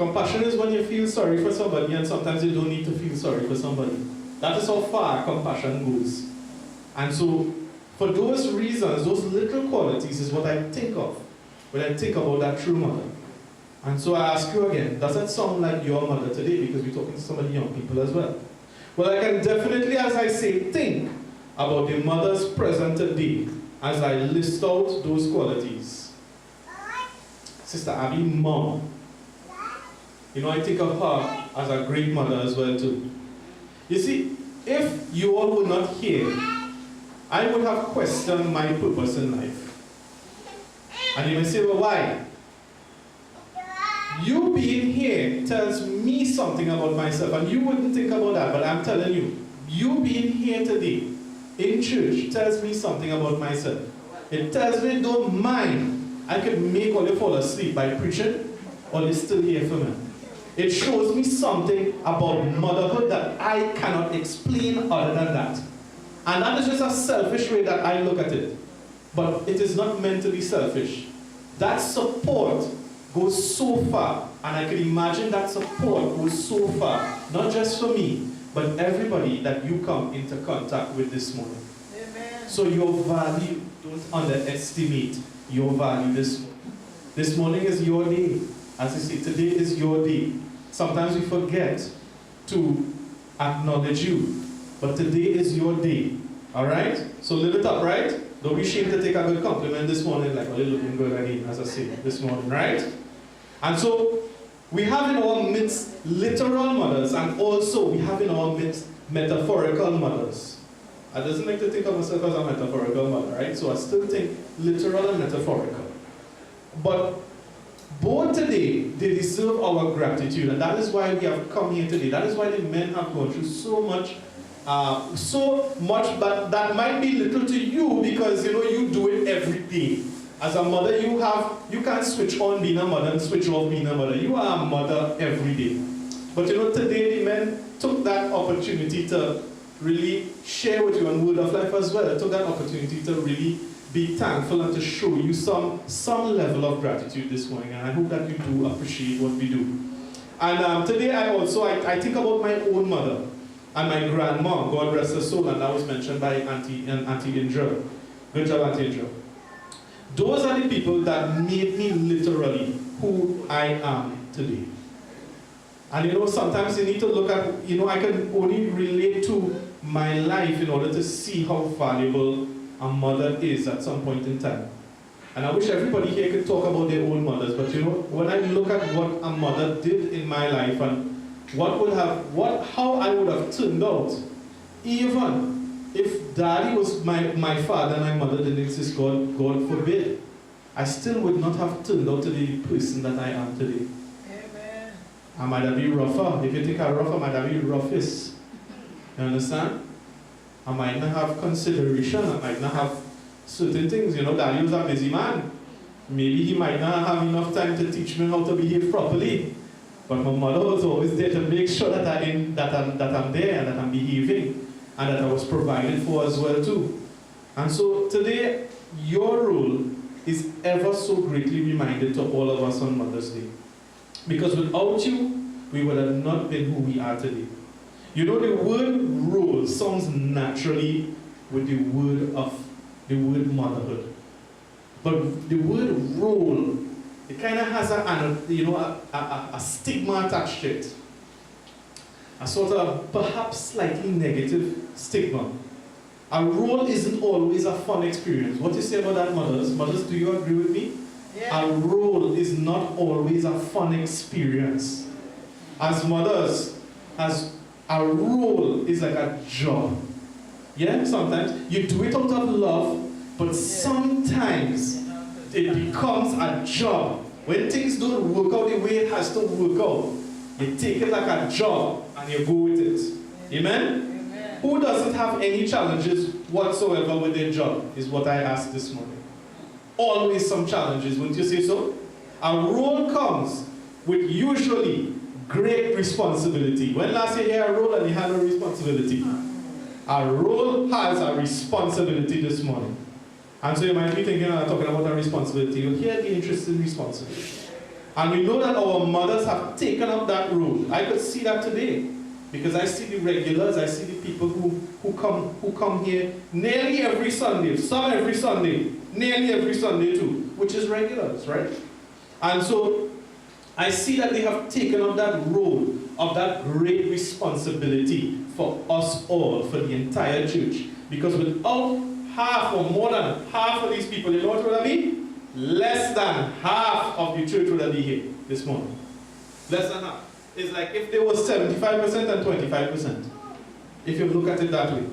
Compassion is when you feel sorry for somebody and sometimes you don't need to feel sorry for somebody. That is how far compassion goes. And so, for those reasons, those little qualities is what I think of when I think about that true mother. And so I ask you again, does that sound like your mother today? Because we're talking to some of the young people as well. Well, I can definitely, as I say, think about the mothers present today as I list out those qualities. Sister Abby, mom. You know, I think of her as a great mother as well too. You see, if you all were not here, I would have questioned my purpose in life. And you may say, well, why? You being here tells me something about myself, and you wouldn't think about that, but I'm telling you, you being here today in church tells me something about myself. It tells me, don't mind, I could make all you fall asleep by preaching, or you're still here for me. It shows me something about motherhood that I cannot explain other than that. And that is just a selfish way that I look at it. But it is not meant to be selfish. That support goes so far, and I can imagine that support goes so far, not just for me, but everybody that you come into contact with this morning. Amen. So your value, don't underestimate your value this morning. This morning is your day. As I say, today is your day. Sometimes we forget to acknowledge you, but today is your day. All right? So live it up, right? Don't be ashamed to take a good compliment this morning, like, oh, you're looking good again, as I say, this morning, right? And so, we have in our midst literal mothers, and also we have in our midst metaphorical mothers. I doesn't like to think of myself as a metaphorical mother, right? So I still think literal and metaphorical. But both today, they deserve our gratitude, and that is why we have come here today. That is why the men have gone through so much, but that might be little to you because you know you do it every day. As a mother, you can't switch on being a mother and switch off being a mother. You are a mother every day. But you know, today the men took that opportunity to really share with you on Word of Life as well. Took that opportunity to really be thankful and to show you some level of gratitude this morning. And I hope that you do appreciate what we do. And today I think about my own mother and my grandma, God rest her soul, and that was mentioned by Auntie Indra. Good job, Auntie Indra. Those are the people that made me literally who I am today. And you know, sometimes you need to look at, you know, I can only relate to my life in order to see how valuable a mother is at some point in time. And I wish everybody here could talk about their own mothers, but you know, when I look at what a mother did in my life and how I would have turned out, even if daddy was my father and my mother didn't exist, God forbid, I still would not have turned out to the person that I am today. Amen. I might have been rougher. If you think I'm rough, I might have been roughest. You understand? I might not have consideration. I might not have certain things. You know, daddy was a busy man. Maybe he might not have enough time to teach me how to behave properly. But my mother was always there to make sure that I'm there and that I'm behaving. And that I was provided for as well too. And so today, your role is ever so greatly reminded to all of us on Mother's Day. Because without you, we would have not been who we are today. You know, the word role sounds naturally with the word motherhood. But the word role, it kind of has a stigma attached to it. A sort of perhaps slightly negative stigma. A role isn't always a fun experience. What do you say about that, mothers? Mothers, do you agree with me? Yeah. A role is not always a fun experience. As mothers, as a role is like a job. Yeah, sometimes you do it out of love, but sometimes it becomes a job. When things don't work out the way it has to work out, you take it like a job and you go with it. Amen? Amen? Who doesn't have any challenges whatsoever with their job is what I asked this morning. Always some challenges, wouldn't you say so? A role comes with usually great responsibility. When last you hear a role and you had a responsibility? A role has a responsibility this morning. And so you might be thinking, I'm talking about a responsibility. Well, here the interesting responsibility. And we know that our mothers have taken up that role. I could see that today. Because I see the regulars, I see the people who come here nearly every Sunday, some every Sunday, nearly every Sunday too, which is regulars, right? And so I see that they have taken up that role of that great responsibility for us all, for the entire church. Because without half or more than half of these people, you know what would I mean? Less than half of the church would be here this morning. Less than half. It's like if there was 75% and 25%, if you look at it that way.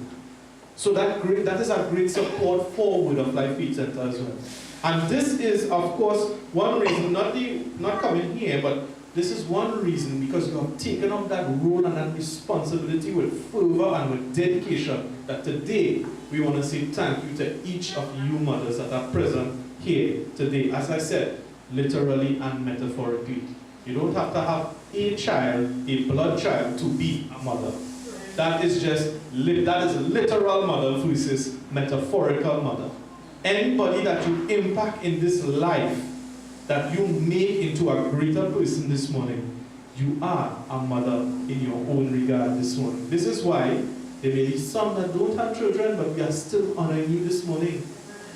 So that is a great support forward of Life Faith Center as well. And this is, of course, one reason, not coming here, but this is one reason because you have taken up that role and that responsibility with fervor and with dedication, that today we want to say thank you to each of you mothers that are present here today. As I said, literally and metaphorically. You don't have to have a child, a blood child, to be a mother. That is literal mother versus metaphorical mother. Anybody that you impact in this life, that you make into a greater person this morning, you are a mother in your own regard this morning. This is why there may be some that don't have children, but we are still honoring you this morning.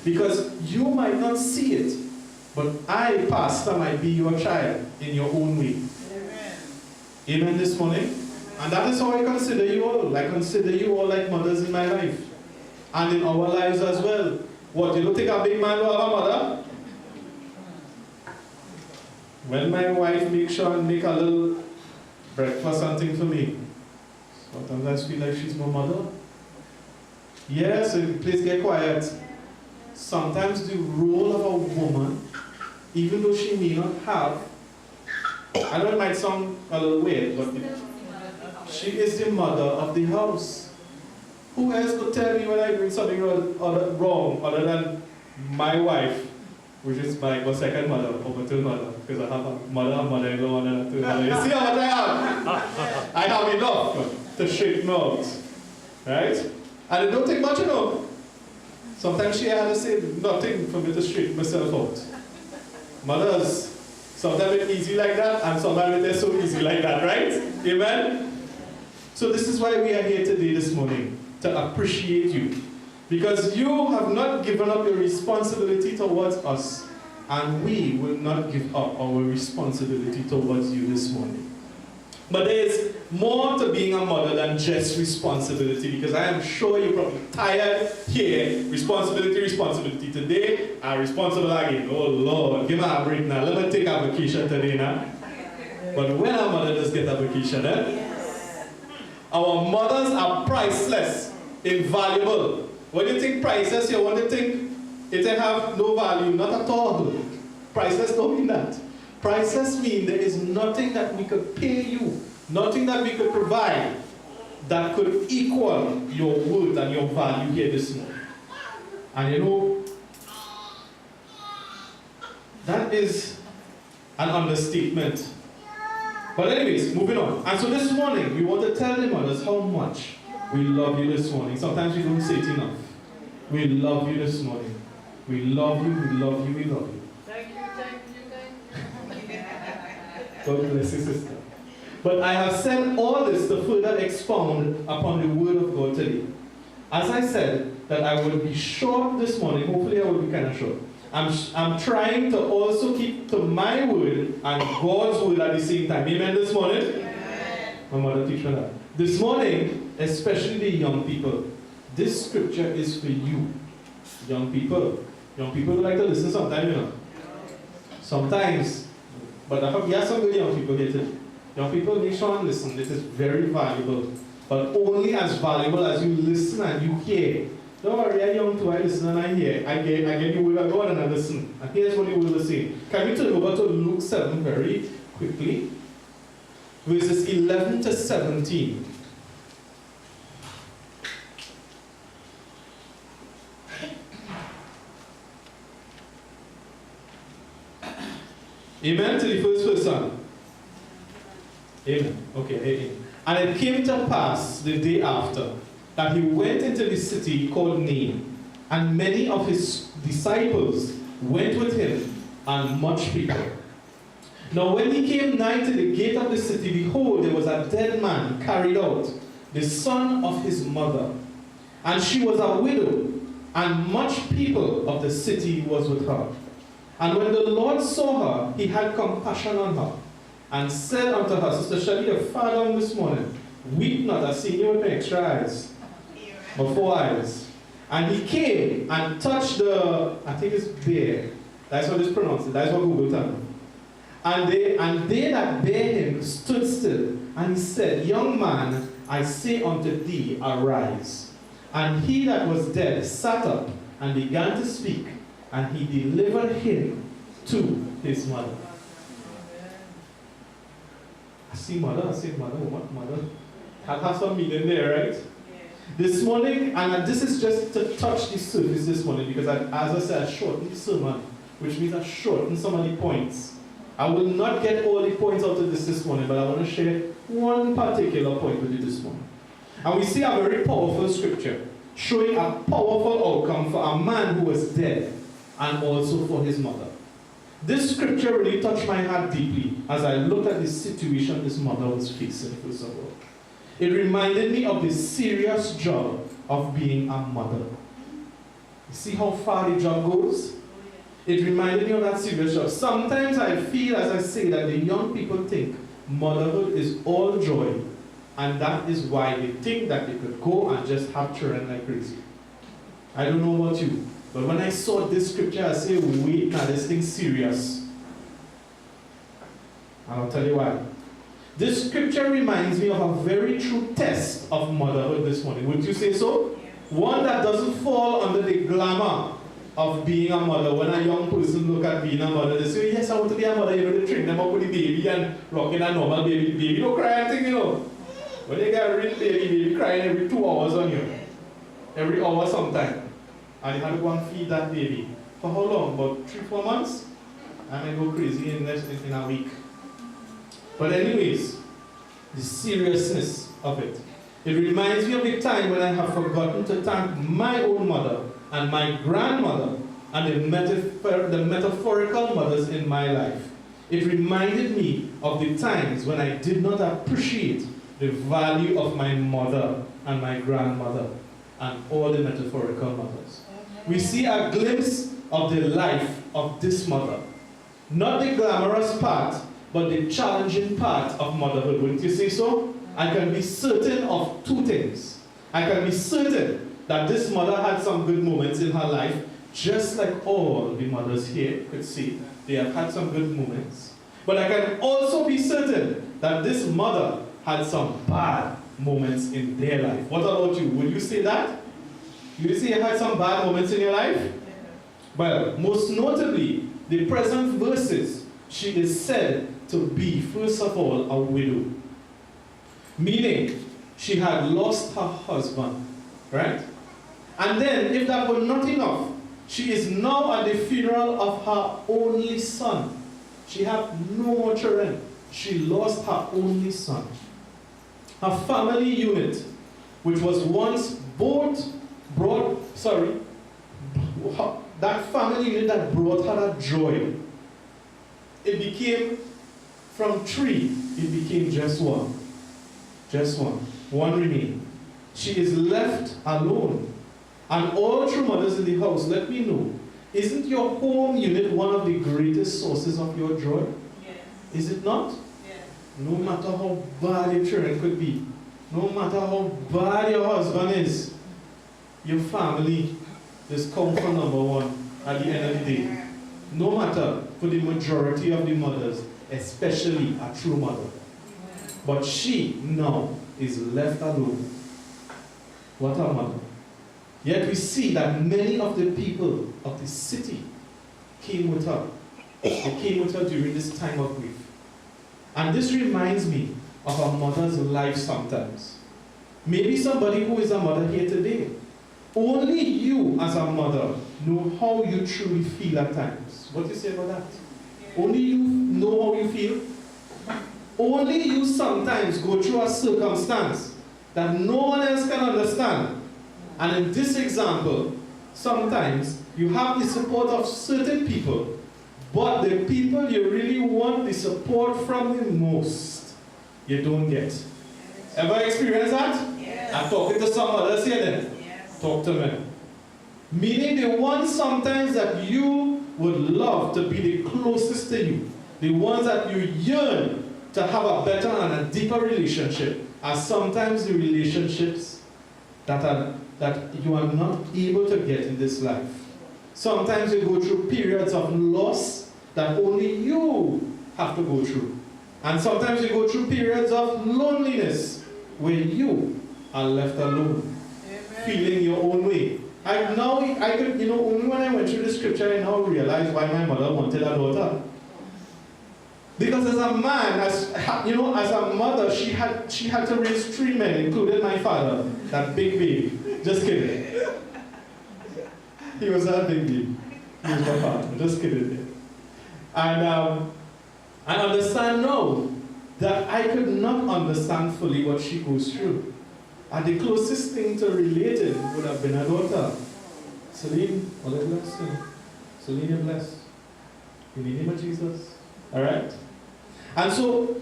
Because you might not see it, but I, pastor, might be your child in your own way. Amen. Amen this morning. And that is how I consider you all. I consider you all like mothers in my life. And in our lives as well. What, you don't think a big man will have a mother? When my wife makes sure and make a little breakfast something for me, sometimes I feel like she's my mother. Yes, so please get quiet. Sometimes the role of a woman, even though she may not have, I know it might sound a little weird, but she is the mother of the house. Who else could tell me when I do something wrong other than my wife, which is my second mother or maternal mother, because I have a mother, a mother-in-law, and a maternal mother. You see how much I have? I have enough to straighten out. Right? And it don't take much, you know. Sometimes she had to say nothing for me to straighten myself out. Mothers, sometimes it's easy like that, and sometimes it's so easy like that, right? Amen? So this is why we are here today, this morning, to appreciate you. Because you have not given up your responsibility towards us, and we will not give up our responsibility towards you this morning. But there is more to being a mother than just responsibility, because I am sure you're probably tired here. Responsibility. Today, I'm responsible again. Oh Lord, give me a break now. Let me take a vacation today now. But when our mother does get a vacation, yes. Our mothers are priceless, invaluable. When you think priceless, you want to think it have no value, not at all. Priceless don't mean that. Priceless means there is nothing that we could pay you, nothing that we could provide that could equal your worth and your value here this morning. And you know, that is an understatement. But anyways, moving on. And so this morning, we want to tell the mothers how much we love you this morning. Sometimes we don't say it enough. We love you this morning. We love you, we love you, we love you. Thank you. God bless you, sister. But I have said all this to further expound upon the word of God today. As I said, that I will be short this morning. Hopefully I will be kind of short. I'm trying to also keep to my word and God's word at the same time. Amen this morning? Amen. My mother teach me that. This morning, especially the young people, this scripture is for you. Young people. Young people like to listen sometimes, you know. Sometimes. But I hope you have some good young people here today. Young people, make sure and listen. It is very valuable. But only as valuable as you listen and you hear. Don't worry, I'm young too. I listen and I hear. I get the word of God and I listen. And here's what the word is saying. Can we turn over to Luke 7 very quickly? Verses 11 to 17. Amen to the first person. Amen. Okay, amen. And it came to pass the day after that he went into the city called Nain, and many of his disciples went with him, and much people. Now when he came nigh to the gate of the city, behold, there was a dead man carried out, the son of his mother. And she was a widow, and much people of the city was with her. And when the Lord saw her, he had compassion on her, and said unto her, Sister Shelley, your father this morning, weep not, I see you with my extra eyes, or 4 eyes. And he came and touched the, I think it's bear. That's what it's pronounced. That's what Google tells me. And they that bare him stood still. And he said, Young man, I say unto thee, arise. And he that was dead sat up and began to speak. And he delivered him to his mother. I see mother, what mother? That has some meaning there, right? This morning, and this is just to touch the surface this morning, because as I said, I shortened the sermon, which means I shortened some of the points. I will not get all the points out of this morning, but I want to share one particular point with you this morning. And we see a very powerful scripture showing a powerful outcome for a man who was dead and also for his mother. This scripture really touched my heart deeply as I looked at the situation this mother was facing, first of all. It reminded me of the serious job of being a mother. You see how far the job goes? It reminded me of that serious job. Sometimes I feel, as I say, that the young people think motherhood is all joy, and that is why they think that they could go and just have children like crazy. I don't know about you, but when I saw this scripture, I say, wait, now this thing's serious. And I'll tell you why. This scripture reminds me of a very true test of motherhood this morning. Would you say so? One that doesn't fall under the glamour of being a mother. When a young person look at being a mother, they say, yes, I want to be a mother. You know, they train them up with the baby and rocking a normal baby. The baby don't cry anything, you know. When they get a real baby crying every 2 hours on you. Every hour sometime. And you have to go and feed that baby. For how long? About 3-4 months? And I go crazy in a week. But anyways, the seriousness of it. It reminds me of the time when I have forgotten to thank my own mother and my grandmother and the metaphorical mothers in my life. It reminded me of the times when I did not appreciate the value of my mother and my grandmother and all the metaphorical mothers. We see a glimpse of the life of this mother. Not the glamorous part, but the challenging part of motherhood. Wouldn't you say so? I can be certain of 2 things. I can be certain that this mother had some good moments in her life, just like all the mothers here could see. They have had some good moments. But I can also be certain that this mother had some bad moments in their life. What about you? Would you say that? You say you had some bad moments in your life? Well, most notably, the present verses, she is said to be, first of all, a widow. Meaning, she had lost her husband, right? And then, if that were not enough, she is now at the funeral of her only son. She had no more children. She lost her only son. Her family unit, which was once that family unit that brought her that joy, it became, from 3, it became just 1. Just 1. 1 remained. She is left alone. And all true mothers in the house, let me know, isn't your home unit one of the greatest sources of your joy? Yes. Is it not? Yes. No matter how bad your children could be, no matter how bad your husband is, your family just come for number 1 at the end of the day. No matter, for the majority of the mothers, especially a true mother. But she now is left alone. What a mother. Yet we see that many of the people of the city came with her. They came with her during this time of grief. And this reminds me of a mother's life sometimes. Maybe somebody who is a mother here today. Only you as a mother know how you truly feel at times. What do you say about that? Only you know how you feel. Only you sometimes go through a circumstance that no one else can understand. And in this example, sometimes you have the support of certain people, But the people you really want the support from the most, you don't get. Ever experience that? Yes. I'm talking to some others here then. Yes. Talk to me. Meaning the ones sometimes that you would love to be the closest to you, the ones that you yearn to have a better and a deeper relationship, are sometimes the relationships that you are not able to get in this life. Sometimes you go through periods of loss that only you have to go through. And sometimes you go through periods of loneliness where you are left alone, feeling your own way. Only when I went through the scripture, I now realize why my mother wanted a daughter. Because as a man, as a mother, she had to raise 3 men, including my father, that big baby. Just kidding. He was a big baby. He was my father. Just kidding. And I understand now that I could not understand fully what she goes through. And the closest thing to relating would have been her daughter. Celine, all I bless you. Celine, you're blessed. In the name of Jesus. Alright? And so,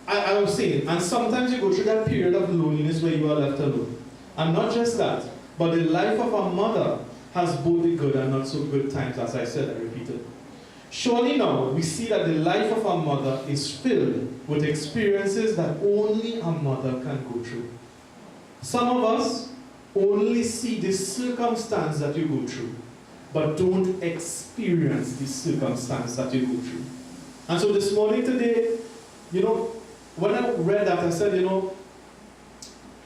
I was saying, and sometimes you go through that period of loneliness where you are left alone. And not just that, but the life of a mother has both the good and not so good times, as I said, I repeated. Surely now, we see that the life of a mother is filled with experiences that only a mother can go through. Some of us only see the circumstance that you go through, but don't experience the circumstance that you go through. And so this morning today, when I read that, I said,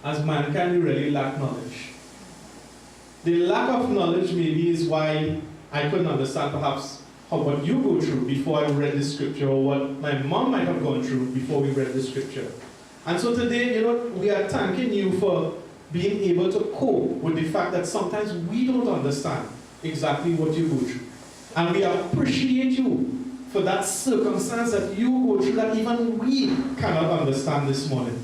as mankind, we really lack knowledge. The lack of knowledge maybe is why I couldn't understand perhaps what you go through before I read the scripture, or what my mom might have gone through before we read the scripture. And so today, we are thanking you for being able to cope with the fact that sometimes we don't understand exactly what you go through. And we appreciate you for that circumstance that you go through that even we cannot understand this morning.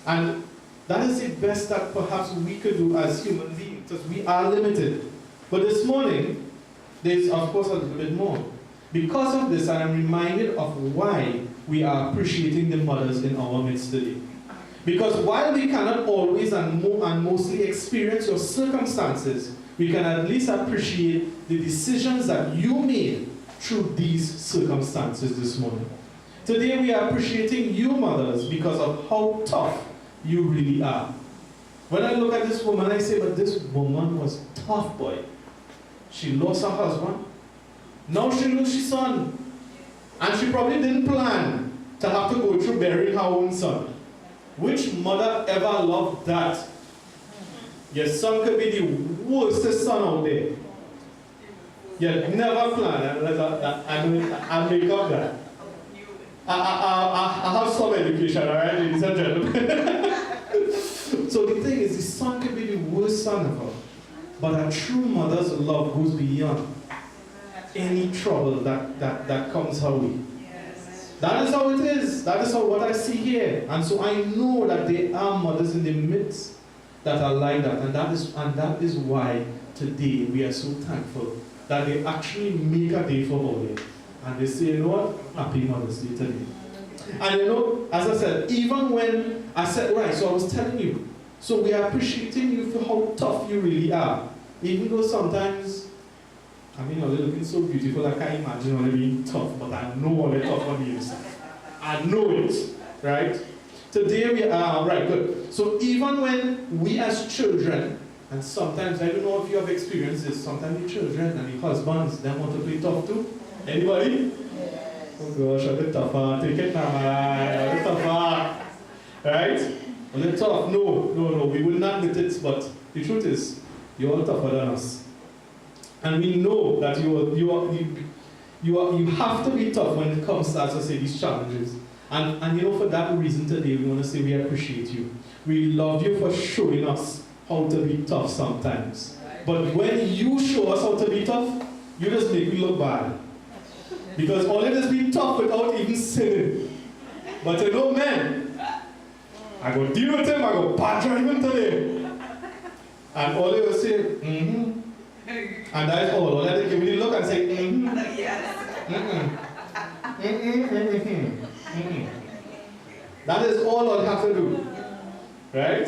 And that is the best that perhaps we could do as human beings, because we are limited. But this morning, there's of course a little bit more. Because of this, I am reminded of why we are appreciating the mothers in our midst today. Because while we cannot always and mostly experience your circumstances, we can at least appreciate the decisions that you made through these circumstances this morning. Today we are appreciating you mothers because of how tough you really are. When I look at this woman, I say, but this woman was tough, boy. She lost her husband. Now she loses her son. And she probably didn't plan to have to go through burying her own son. Which mother ever loved that? Your son could be the worstest son out there. You never planned. I'll make up that. I have some education, alright, ladies and gentlemen. So the thing is, the son could be the worst son ever. But a true mother's love goes beyond any trouble that comes her way. That is how it is. That is what I see here. And so I know that there are mothers in the midst that are like that. And that is why today we are so thankful that they actually make a day for all. And they say, you know what? Happy Mother's Day today. And as I said, even when I said, right, so I was telling you, so we are appreciating you for how tough you really are. Even though sometimes, you're looking so beautiful, I can't imagine only being tough, but I know all the tough on the inside. I know it, right? Today we are, right, good. So even when we as children, and sometimes, I don't know if you have experienced this, sometimes the children and the husbands, they want to play tough too. Anybody? Oh gosh, a bit tougher. Take it now, man. A bit tougher. Right? A little tough. No. We will not admit it, but the truth is, you're all tougher than us. And we know that you have to be tough when it comes to, as I say, these challenges. And for that reason today, we want to say we appreciate you. We love you for showing us how to be tough sometimes. But when you show us how to be tough, you just make me look bad. Because all it is being tough without even sinning. But man, I go deal with him, I go badger him today. And all they will say, And that is all. All that give me the look and say, That is all I'll have to do. Right?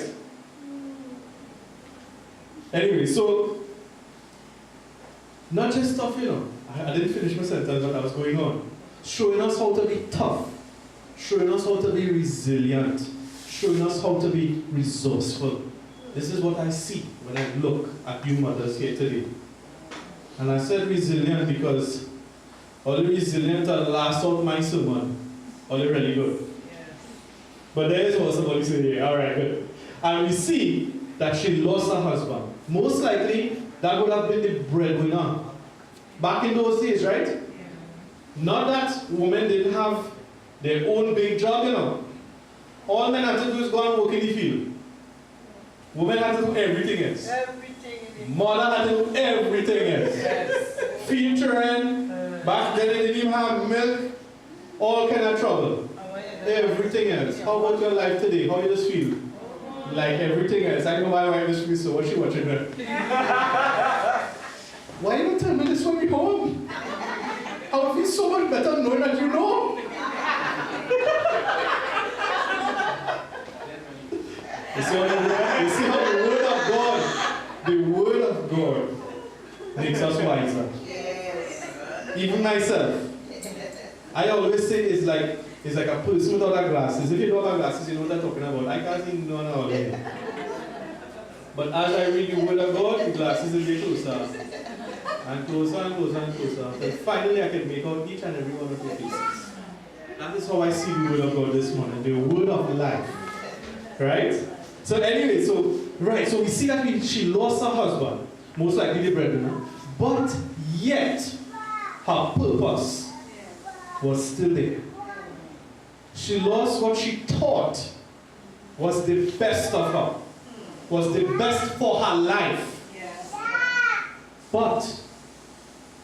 Anyway, so, not just tough, I didn't finish my sentence, but I was going on. Showing us how to be tough. Showing us how to be resilient. Showing us how to be resourceful. This is what I see when I look at you mothers here today. And I said resilient because all the resilient are last out my sermon. All really good. Yes. But there is what somebody said here. Alright, good. And we see that she lost her husband. Most likely, that would have been the breadwinner. Back in those days, right? Yeah. Not that women didn't have their own big job, All men had to do is go and work in the field. Women had to do everything else. Mother had to do everything else. Yes. Feed children. Back then they didn't even have milk. All kind of trouble. Everything else. How about your life today? How you just feel? Like everything else. I know my wife is free, so what she watching there? Why you don't tell me this when we home? I would feel so much better knowing that you know. You see how the word of God makes us wiser. Even myself. I always say it's like a person without glasses. If you don't have glasses, you know what I'm talking about. I can't see none of it. But as I read the word of God, the glasses will get closer. And closer and closer and closer. And finally I can make out each and every one of your faces. That is how I see the word of God this morning. The word of life. Right? So anyway, so we see that she lost her husband, most likely the breadwinner, but yet her purpose was still there. She lost what she thought was the best of her, was the best for her life, but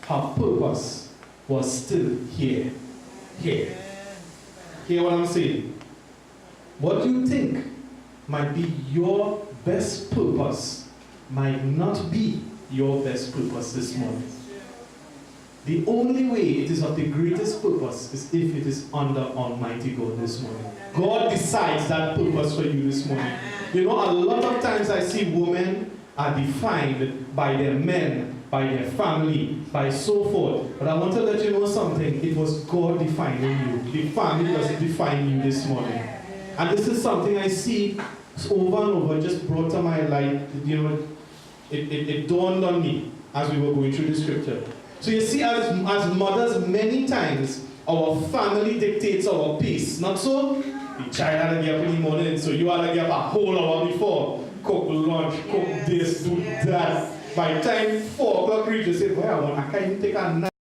her purpose was still here. Hear what I'm saying? What you think might be your best purpose might not be your best purpose this morning. The only way it is of the greatest purpose is if it is under Almighty God this morning. God decides that purpose for you this morning. A lot of times I see women are defined by their men, by their family, by so forth. But I want to let you know something. It was God defining you. The family doesn't define you this morning. And this is something I see over and over, just brought to my life, it dawned on me as we were going through the scripture. So you see, as mothers, many times, our family dictates our pace. Not so? The child had to get up in the morning, so you had to get up a whole hour before. Cook lunch, cook this, do that. By the time 4 o'clock reaches, you say, well, I can't even take a nap.